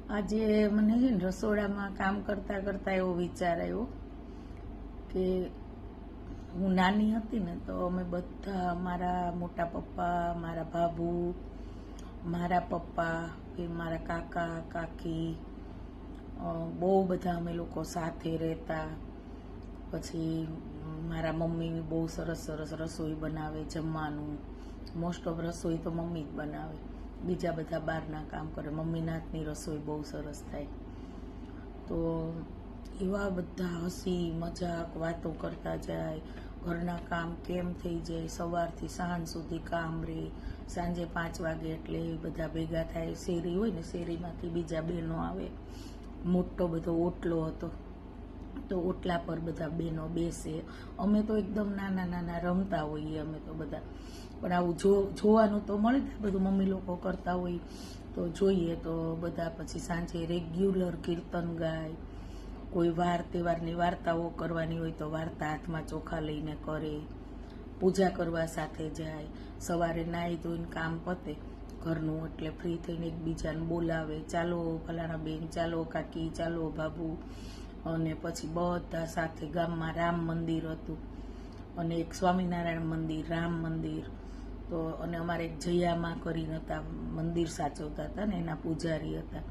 આજે મને છે ને રસોડામાં કામ કરતા કરતા એવો વિચાર આવ્યો કે હું નાની હતી ને તો અમે બધા મારા મોટા પપ્પા, મારા ભાભુ, મારા પપ્પા, ફિર મારા કાકા કાકી, બહુ બધા અમે લોકો સાથે રહેતા. પછી મારા મમ્મી બહુ સરસ સરસ રસોઈ બનાવે, જમવાનું મોસ્ટ ઓફ રસોઈ તો મમ્મી જ બનાવે, બીજા બધા બહારના કામ કરે. મમ્મીના હાથની રસોઈ બહુ સરસ થાય. તો એવા બધા હસી મજાક વાતો કરતા જાય, ઘરના કામ કેમ થઈ જાય, સવારથી સાંજ સુધી કામ રહે. સાંજે 5 વાગે એટલે બધા ભેગા થાય, શેરી હોય ને શેરીમાંથી બીજા બહેનો આવે, મોટો બધો ઓટલો હતો તો ઓટલા પર બધા બહેનો બેસે. અમે તો એકદમ નાના નાના રમતા હોઈએ અમે તો બધા, પણ આવું જોવાનું તો મળે ને, બધું મમ્મી લોકો કરતા હોય તો જોઈએ. તો બધા પછી સાંજે રેગ્યુલર કીર્તન ગાય, કોઈ વાર તહેવારની વાર્તાઓ કરવાની હોય તો વાર્તા હાથમાં ચોખા લઈને કરે, પૂજા કરવા સાથે જાય. સવારે નાહી ધોઈને કામ પતે ઘરનું એટલે ફ્રી થઈને એકબીજાને બોલાવે, ચાલો ફલાણા બેન, ચાલો કાકી, ચાલો ભાભુ. અને પછી બધા સાથે ગામમાં રામ મંદિર હતું અને એક સ્વામિનારાયણ મંદિર, રામ મંદિર. તો અને અમારે એક જયામાં કરીને હતા, મંદિર સાચવતા હતા ને, એના પૂજારી હતા.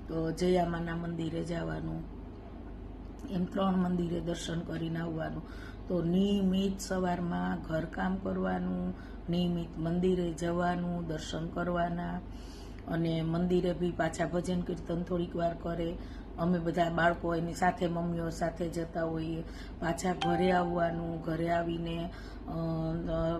તો જયામાના મંદિરે જવાનું, એમ 3 મંદિરે દર્શન કરીને આવવાનું. તો નિયમિત સવારમાં ઘરકામ કરવાનું, નિયમિત મંદિરે જવાનું, દર્શન કરવાના. અને મંદિરે બી પાછા ભજન કીર્તન થોડીક વાર કરે. અમે બધા બાળકો એની સાથે મમ્મીઓ સાથે જતા હોઈએ. પાછા ઘરે આવવાનું, ઘરે આવીને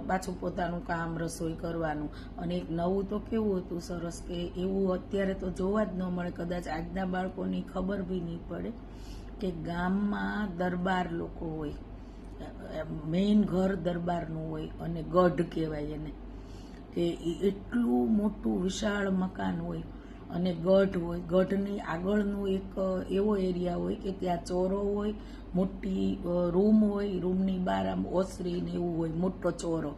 પાછું પોતાનું કામ રસોઈ કરવાનું. અને એક નવું તો કેવું હતું સરસ, કે એવું અત્યારે તો જોવા જ ન મળે, કદાચ આજના બાળકોની ખબર બી નહીં પડે, કે ગામમાં દરબાર લોકો હોય, મેઇન ઘર દરબારનું હોય અને ગઢ કહેવાય એને, કે એટલું મોટું વિશાળ મકાન હોય અને ગઢ હોય. ગઢની આગળનું એક એવો એરિયા હોય કે ત્યાં ચોરો હોય, મોટી રૂમ હોય, રૂમની બહાર આમ ઓસરી ને એવું હોય, મોટો ચોરો.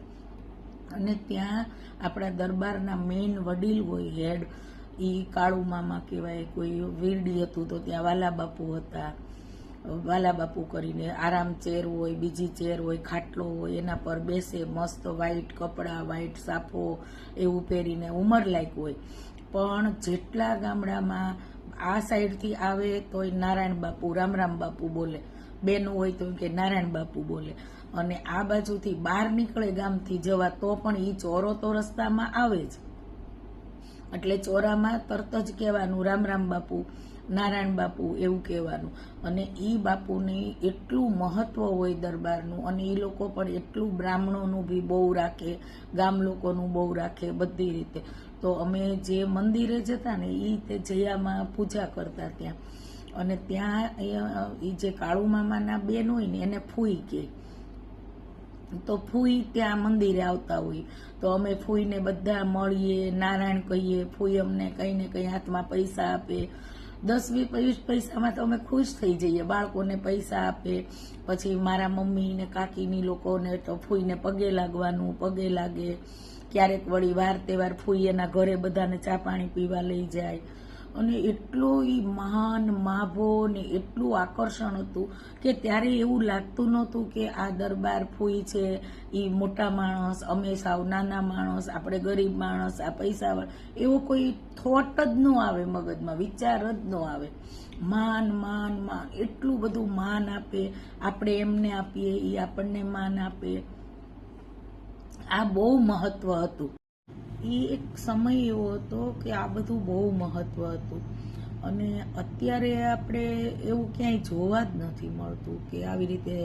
અને ત્યાં આપણા દરબારના મેઇન વડીલ હોય, હેડ, એ કાળુ મામા કહેવાય. કોઈ વીરડી હતું તો ત્યાં વાલા બાપુ હતા. વાલા બાપુ કરીને આરામ ચેર હોય, બીજી ચેર હોય, ખાટલો હોય, એના પર બેસે, મસ્ત વ્હાઈટ કપડાં, વ્હાઈટ સાફો એવું પહેરીને ઉંમરલાયક હોય. પણ જેટલા ગામડામાં આ સાઈડથી આવે તો નારાયણ બાપુ, રામ રામ બાપુ બોલે, બેનું હોય તો કે નારાયણ બાપુ બોલે. અને આ બાજુથી બહાર નીકળે ગામથી જવા તો પણ એ ચોરો તો રસ્તામાં આવે જ, એટલે ચોરામાં તરત જ કહેવાનું રામ રામ બાપુ, નારાયણ બાપુ એવું કહેવાનું. અને એ બાપુની એટલું મહત્વ હોય દરબારનું. અને એ લોકો પણ એટલું બ્રાહ્મણોનું બી બહુ રાખે, ગામ લોકોનું બહુ રાખે બધી રીતે. તો અમે જે મંદિરે જતા ને એ તે જયામાં પૂજા કરતા ત્યાં. અને ત્યાં એ જે કાળુ મામાના બેન હોય ને એને ફૂઈ કહે, તો ફૂઈ ત્યાં મંદિરે આવતા હોય તો અમે ફૂઈને બધા મળીએ, નારાયણ કહીએ. ફૂઈ અમને કંઈ ને કંઈ હાથમાં પૈસા આપે, 10-20 પૈસામાં તો અમે ખુશ થઈ જઈએ. બાળકોને પૈસા આપે. પછી મારા મમ્મી ને કાકીની લોકોને તો ફૂઈને પગે લાગવાનું, પગે લાગે. ક્યારેક વળી વાર તહેવાર ફૂઈ એના ઘરે બધાને ચા પાણી પીવા લઈ જાય. અને એટલું એ મહાન માભો ને એટલું આકર્ષણ હતું કે ત્યારે એવું લાગતું નહોતું કે આ દરબાર ફૂઈ છે એ મોટા માણસ, અમે સાવ નાના માણસ, આપણે ગરીબ માણસ, આ પૈસા, એવો કોઈ થોટ જ ન આવે મગજમાં, વિચાર જ ન આવે. માન માન માન, એટલું બધું માન આપે. આપણે એમને આપીએ, એ આપણને માન આપે. આ બહુ મહત્વ હતું. એ એક સમય એવો હતો કે આ બધું બહુ મહત્વ હતું. અને અત્યારે આપણે એવું ક્યાંય જોવા જ નથી મળતું કે આવી રીતે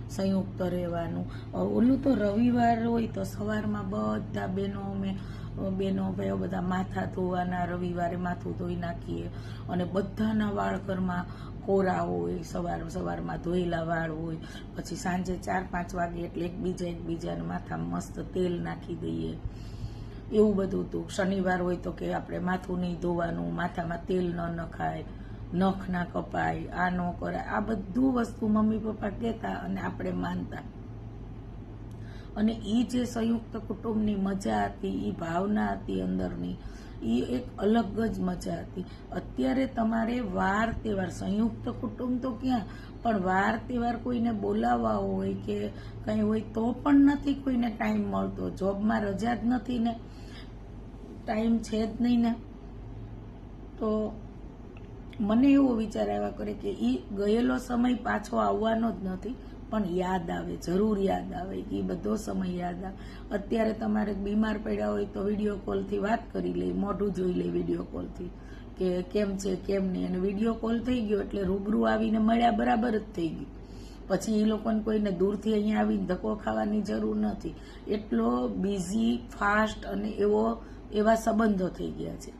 સંયુક્ત રહેવાનું. ઓલું તો રવિવાર હોય તો સવારમાં બધા બેનો ભાઈઓ બધા માથા ધોવાના, રવિવારે માથું ધોઈ નાખીએ. અને બધાના વાળ ઘરમાં કોરા હોય, સવારમાં ધોયેલા વાળ હોય. પછી સાંજે 4-5 વાગે એટલે એકબીજાને માથામાં મસ્ત તેલ નાખી દઈએ, એવું બધું હતું. શનિવાર હોય તો કે આપણે માથું નહીં ધોવાનું, માથામાં તેલ ન નખાય, નખ ના કપાય, આ ન કરાય. આ બધું વસ્તુ મમ્મી પપ્પા કહેતા અને આપણે માનતા. અને એ જે સંયુક્ત કુટુંબની મજા હતી, એ ભાવના હતી અંદરની, એ એક અલગ જ મજા હતી. અત્યારે તમારે વાર તહેવાર, સંયુક્ત કુટુંબ તો ક્યાં, પણ વાર તહેવાર કોઈને બોલાવવા હોય કે કંઈ હોય તો પણ નથી કોઈને ટાઈમ મળતો. જોબમાં રજા જ નથી ને, ટાઈમ છે જ નહીં ને. તો મને એવો વિચાર આવ્યા કરે કે એ ગયેલો સમય પાછો આવવાનો જ નથી, પણ યાદ આવે, જરૂર યાદ આવે, એ બધો સમય યાદ આવે. અત્યારે તમારે બીમાર પડ્યા હોય તો વિડીયો કોલથી વાત કરી લે, મોઢું જોઈ લે વિડીયો કોલથી કે કેમ છે કેમ નહીં, અને વિડીયો કોલ થઈ ગયો એટલે રૂબરૂ આવીને મળ્યા બરાબર જ થઈ ગયું. પછી એ લોકોને કોઈને દૂરથી અહીંયા આવીને ધક્કો ખાવાની જરૂર નથી. એટલો બિઝી, ફાસ્ટ અને એવા સંબંધો થઈ ગયા છે.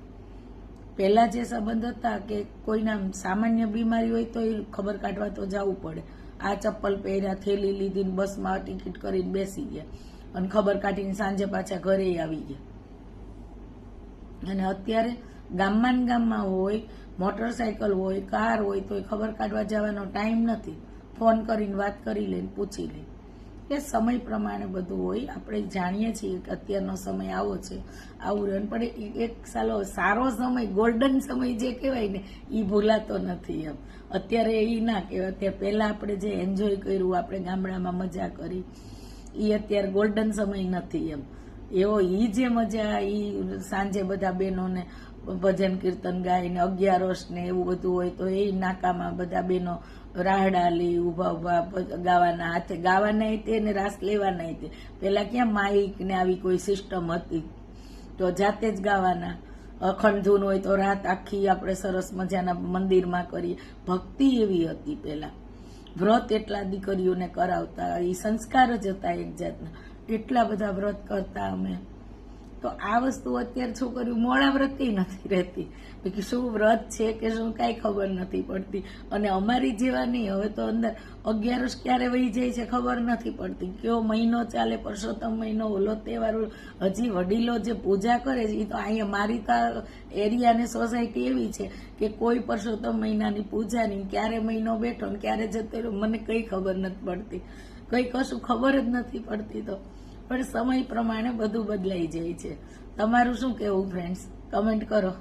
પહેલા જે સંબંધ હતા કે કોઈના સામાન્ય બીમારી હોય તો એ ખબર કાઢવા તો જવું પડે. આ ચપ્પલ પહેર્યા, થેલી લીધી, બસમાં ટિકિટ કરીને બેસી ગયા અને ખબર કાઢીને સાંજે પાછા ઘરે આવી ગયા. અને અત્યારે ગામમાં હોય, મોટરસાયકલ હોય, કાર હોય તો એ ખબર કાઢવા જવાનો ટાઈમ નથી. ફોન કરીને વાત કરી લે, પૂછી લે. એટલે સમય પ્રમાણે બધું હોય. આપણે જાણીએ છીએ કે અત્યારનો સમય આવો છે, આવું રહે, પણ એક સારો સમય, ગોલ્ડન સમય જે કહેવાય ને, એ ભૂલાતો નથી એમ. અત્યારે એ ના કહેવાય. અત્યારે પહેલા આપણે જે એન્જોય કર્યું, આપણે ગામડામાં મજા કરી, એ અત્યારે ગોલ્ડન સમય નથી એમ. એવો એ જે મજા, એ સાંજે બધા બહેનોને ભજન કીર્તન ગાઈને 11 ને એવું બધું હોય તો એ નાકામાં બધા બહેનો રાહડા લે, ઉભા ગાવાના, હાથે ગાવાના તે ને રાસ લેવાના તે. પેલા ક્યાં માઇક ને આવી કોઈ સિસ્ટમ હતી, તો જાતે જ ગાવાના. અખંડ ધૂન હોય તો રાત આખી આપણે સરસ મજાના મંદિરમાં કરીએ. ભક્તિ એવી હતી પેલા. વ્રત એટલા દીકરીઓને કરાવતા, એ સંસ્કાર જ હતા એક જાતના. એટલા બધા વ્રત કરતા અમે. તો આ વસ્તુ અત્યારે છોકરીઓ મોડા વ્રત નથી રહેતી, કે શું વ્રત છે કે શું કાંઈ ખબર નથી પડતી. અને અમારી જેવા નહીં, હવે તો અંદર 11 ક્યારે વહી જાય છે ખબર નથી પડતી. કયો મહિનો ચાલે, પરસોત્તમ મહિનો, ઓલો તહેવાર. હજી વડીલો જે પૂજા કરે છે, એ તો અહીંયા મારી તો એરિયા ને સોસાયટી એવી છે કે કોઈ પરસોત્તમ મહિનાની પૂજા નહીં, ક્યારે મહિનો બેઠો ને ક્યારે જતો રહ્યો મને કંઈ ખબર નથી પડતી, કંઈ કશું ખબર જ નથી પડતી. તો પણ સમય પ્રમાણે બધું બદલાઈ જાય છે. તમારું શું કહેવું ફ્રેન્ડ્સ? કમેન્ટ કરો.